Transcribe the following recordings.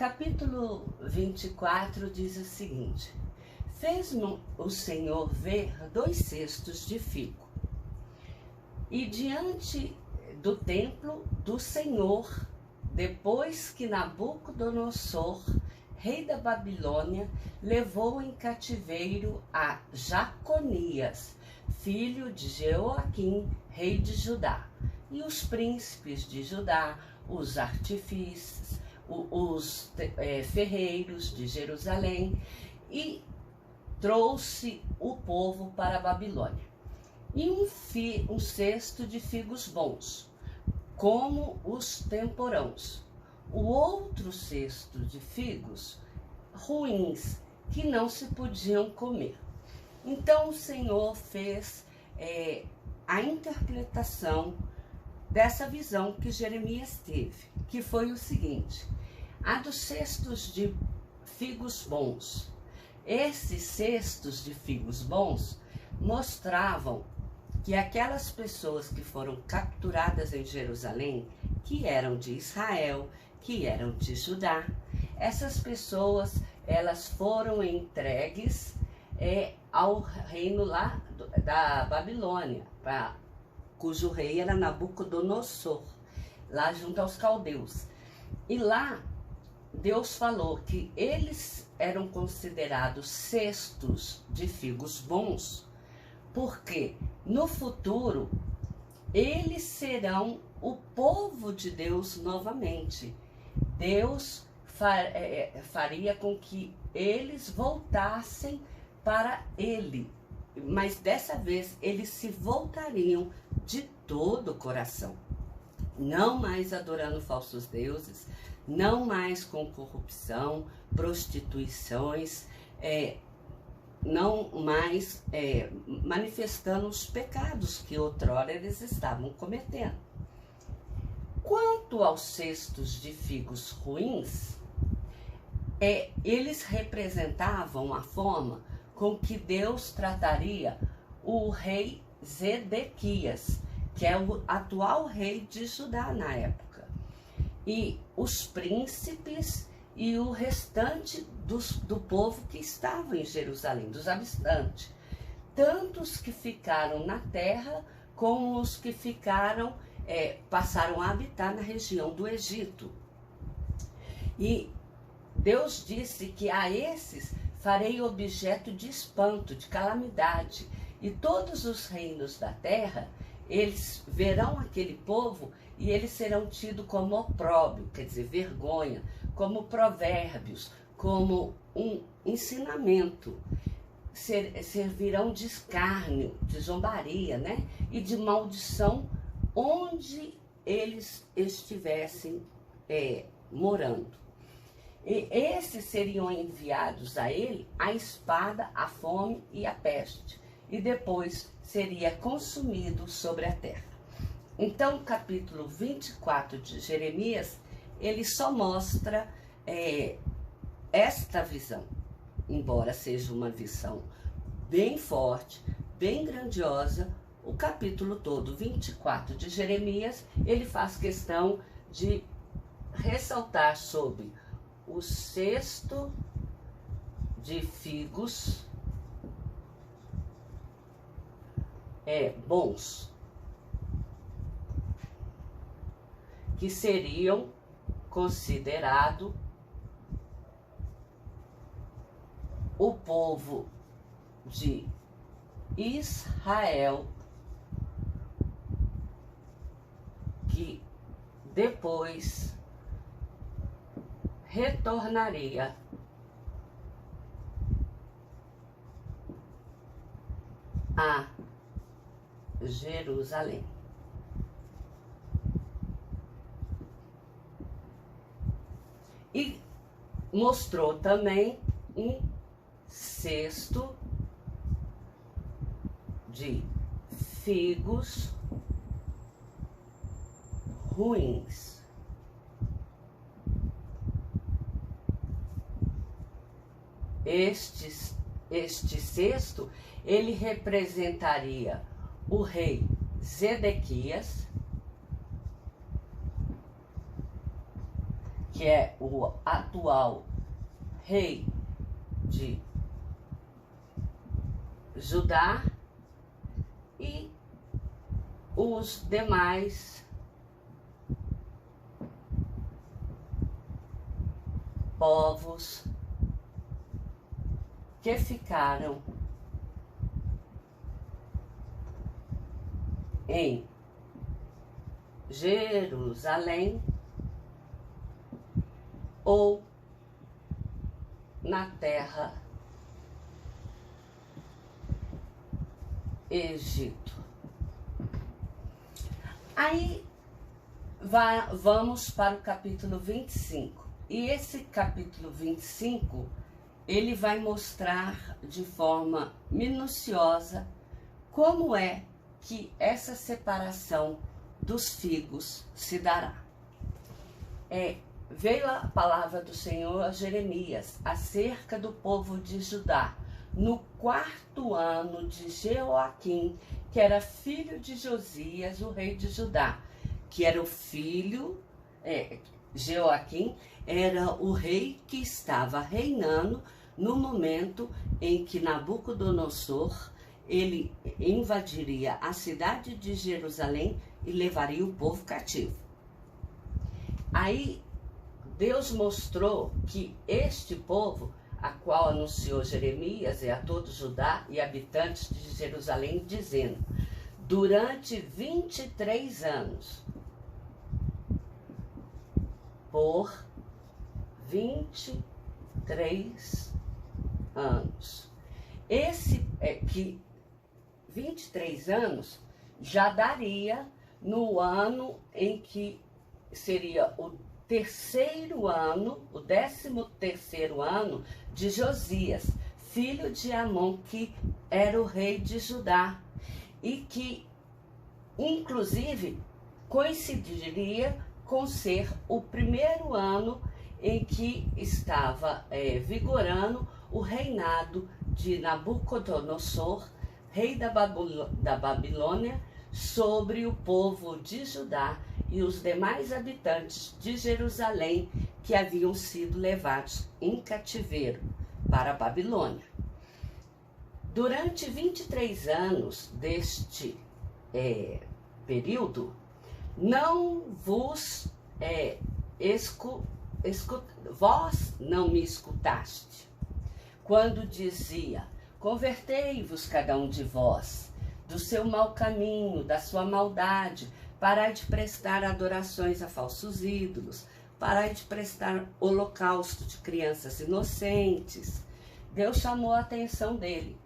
capítulo 24 diz o seguinte: fez-me o Senhor ver 2 cestos de figo, e diante do templo do Senhor, depois que Nabucodonosor, rei da Babilônia, levou em cativeiro a Jaconias, filho de Jeoaquim, rei de Judá, e os príncipes de Judá, os artífices, os ferreiros de Jerusalém, e trouxe o povo para a Babilônia. E um cesto de figos bons, como os temporãos. O outro cesto de figos ruins, que não se podiam comer. Então o Senhor fez a interpretação dessa visão que Jeremias teve, que foi o seguinte: a dos cestos de figos bons. Esses cestos de figos bons mostravam que aquelas pessoas que foram capturadas em Jerusalém, que eram de Israel, que eram de Judá, essas pessoas, elas foram entregues ao reino lá da Babilônia, cujo rei era Nabucodonosor, lá junto aos caldeus. E lá Deus falou que eles eram considerados cestos de figos bons, porque no futuro eles serão o povo de Deus novamente. Deus faria com que eles voltassem para Ele, mas dessa vez eles se voltariam de todo o coração, não mais adorando falsos deuses, não mais com corrupção, prostituições, não mais manifestando os pecados que outrora eles estavam cometendo. Quanto aos cestos de figos ruins, eles representavam a forma com que Deus trataria o rei Zedequias, que é o atual rei de Judá na época, e os príncipes e o restante do povo que estava em Jerusalém, dos habitantes, tanto os que ficaram na terra como os que passaram a habitar na região do Egito. E Deus disse que a esses farei objeto de espanto, de calamidade, e todos os reinos da terra, eles verão aquele povo e eles serão tidos como opróbrio, quer dizer, vergonha, como provérbios, como um ensinamento. Servirão de escárnio, de zombaria, né? E de maldição onde eles estivessem morando. E esses seriam enviados a ele a espada, a fome e a peste, e depois seria consumido sobre a terra. Então, o capítulo 24 de Jeremias, ele só mostra esta visão, embora seja uma visão bem forte, bem grandiosa. O capítulo todo, 24 de Jeremias, ele faz questão de ressaltar sobre o cesto de figos bons, que seriam considerados o povo de Israel, que depois retornaria a Jerusalém. E mostrou também um cesto de figos ruins. Este cesto, ele representaria o rei Zedequias, que é o atual rei de Judá, e os demais povos que ficaram em Jerusalém ou na terra Egito. Aí vamos para o capítulo 25. E esse capítulo 25, ele vai mostrar de forma minuciosa como é que essa separação dos figos se dará. Veio a palavra do Senhor a Jeremias acerca do povo de Judá, no 4º ano de Jeoaquim, que era filho de Josias, o rei de Judá, que era o filho, Jeoaquim era o rei que estava reinando no momento em que Nabucodonosor, ele invadiria a cidade de Jerusalém e levaria o povo cativo. Aí Deus mostrou que este povo, a qual anunciou Jeremias, a todo Judá e habitantes de Jerusalém, dizendo: durante 23 anos, por 23 anos. Que 23 anos já daria no ano em que seria o terceiro ano, o 13º ano de Josias, filho de Amon, que era o rei de Judá, e que inclusive coincidiria com ser o primeiro ano em que estava vigorando o reinado de Nabucodonosor, rei da Babilônia, sobre o povo de Judá e os demais habitantes de Jerusalém que haviam sido levados em cativeiro para a Babilônia. Durante 23 anos deste período, não vos vós não me escutaste, quando dizia: convertei-vos cada um de vós do seu mau caminho, da sua maldade, parai de prestar adorações a falsos ídolos, parai de prestar holocausto de crianças inocentes. Deus chamou a atenção dele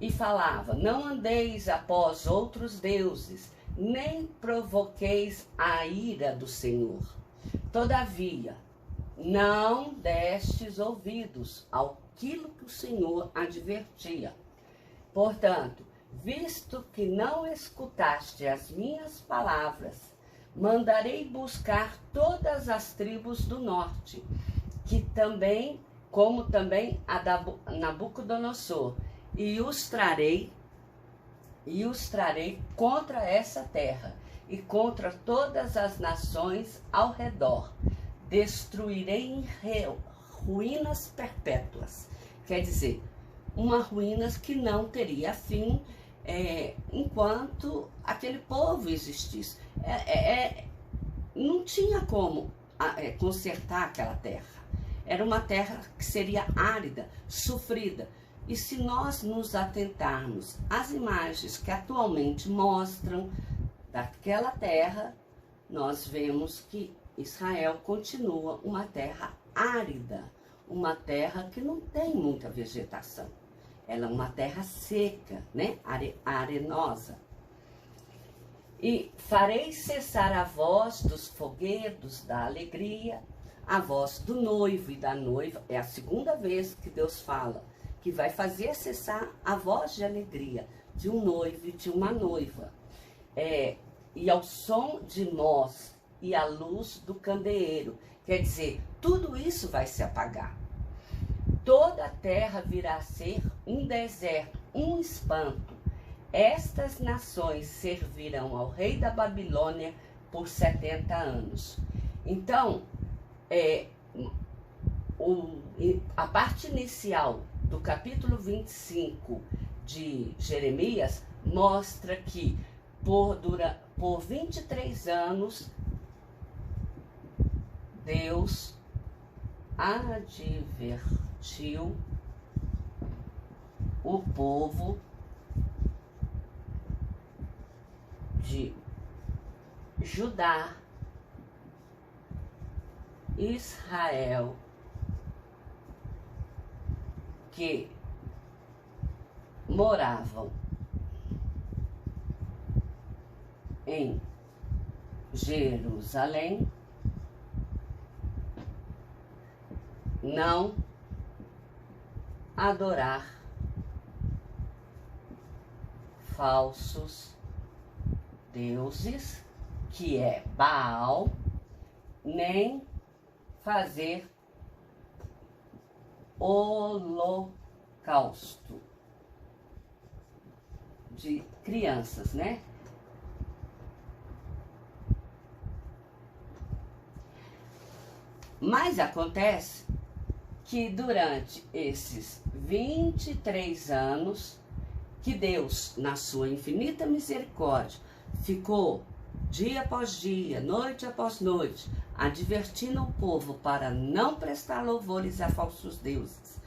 e falava: não andeis após outros deuses, nem provoqueis a ira do Senhor. Todavia, não destes ouvidos àquilo que o Senhor advertia. Portanto, visto que não escutaste as minhas palavras, mandarei buscar todas as tribos do norte, como também a da Nabucodonosor, e os trarei contra essa terra e contra todas as nações ao redor. Destruirei em ruínas perpétuas. Quer dizer, uma ruínas que não teria fim enquanto aquele povo existisse. Não tinha como consertar aquela terra. Era uma terra que seria árida, sofrida. E se nós nos atentarmos às imagens que atualmente mostram daquela terra, nós vemos que Israel continua uma terra árida, uma terra que não tem muita vegetação. Ela é uma terra seca, né? Arenosa. E farei cessar a voz dos foguedos da alegria, a voz do noivo e da noiva. É a segunda vez que Deus fala que vai fazer cessar a voz de alegria de um noivo e de uma noiva. E ao som de nós e à luz do candeeiro. Quer dizer, tudo isso vai se apagar. Toda a terra virá a ser um deserto, um espanto. Estas nações servirão ao rei da Babilônia por 70 anos. Então, a parte inicial do capítulo 25 de Jeremias mostra que por 23 anos Deus advertiu o povo de Judá, Israel, que moravam em Jerusalém, não adorar falsos deuses, que é Baal, nem fazer holocausto de crianças, né? Mas acontece que durante esses 23 anos que Deus, na sua infinita misericórdia, ficou dia após dia, noite após noite, advertindo o povo para não prestar louvores a falsos deuses,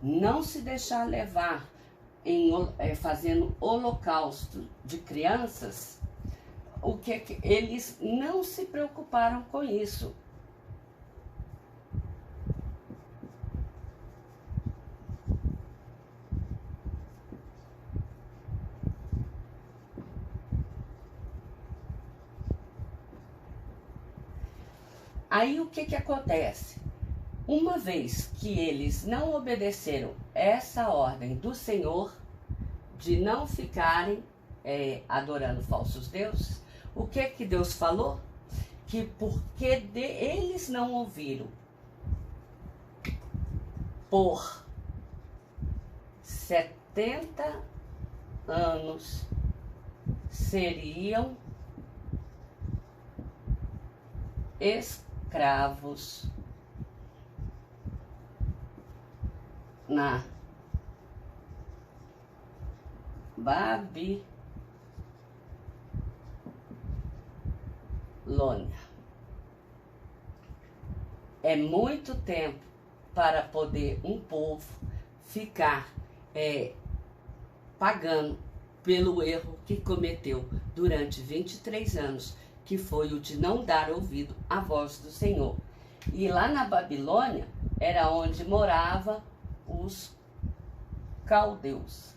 não se deixar levar fazendo holocausto de crianças, eles não se preocuparam com isso. Aí o que acontece? Uma vez que eles não obedeceram essa ordem do Senhor de não ficarem adorando falsos deuses, o que Deus falou? Que porque eles não ouviram por 70 anos seriam escravos na Babilônia. É muito tempo para poder um povo ficar pagando pelo erro que cometeu durante 23 anos, que foi o de não dar ouvido à voz do Senhor. E lá na Babilônia era onde moravam os caldeus.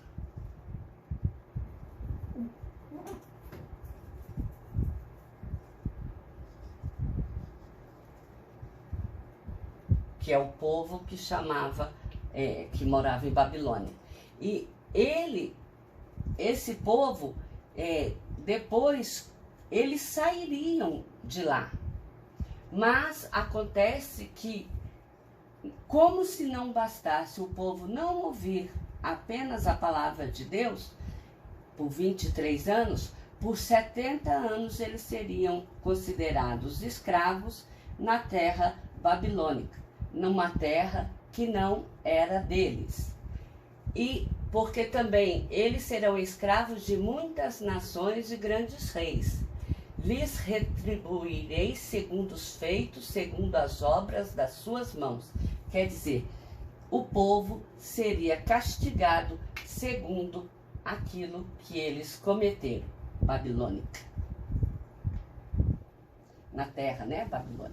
Que é o povo que que morava em Babilônia. E esse povo, depois, eles sairiam de lá. Mas acontece que, como se não bastasse o povo não ouvir apenas a palavra de Deus, por 23 anos, por 70 anos eles seriam considerados escravos na terra babilônica, numa terra que não era deles. E porque também eles serão escravos de muitas nações e grandes reis. Lhes retribuirei segundo os feitos, segundo as obras das suas mãos. Quer dizer, o povo seria castigado segundo aquilo que eles cometeram. Babilônica. Na terra, né, Babilônia?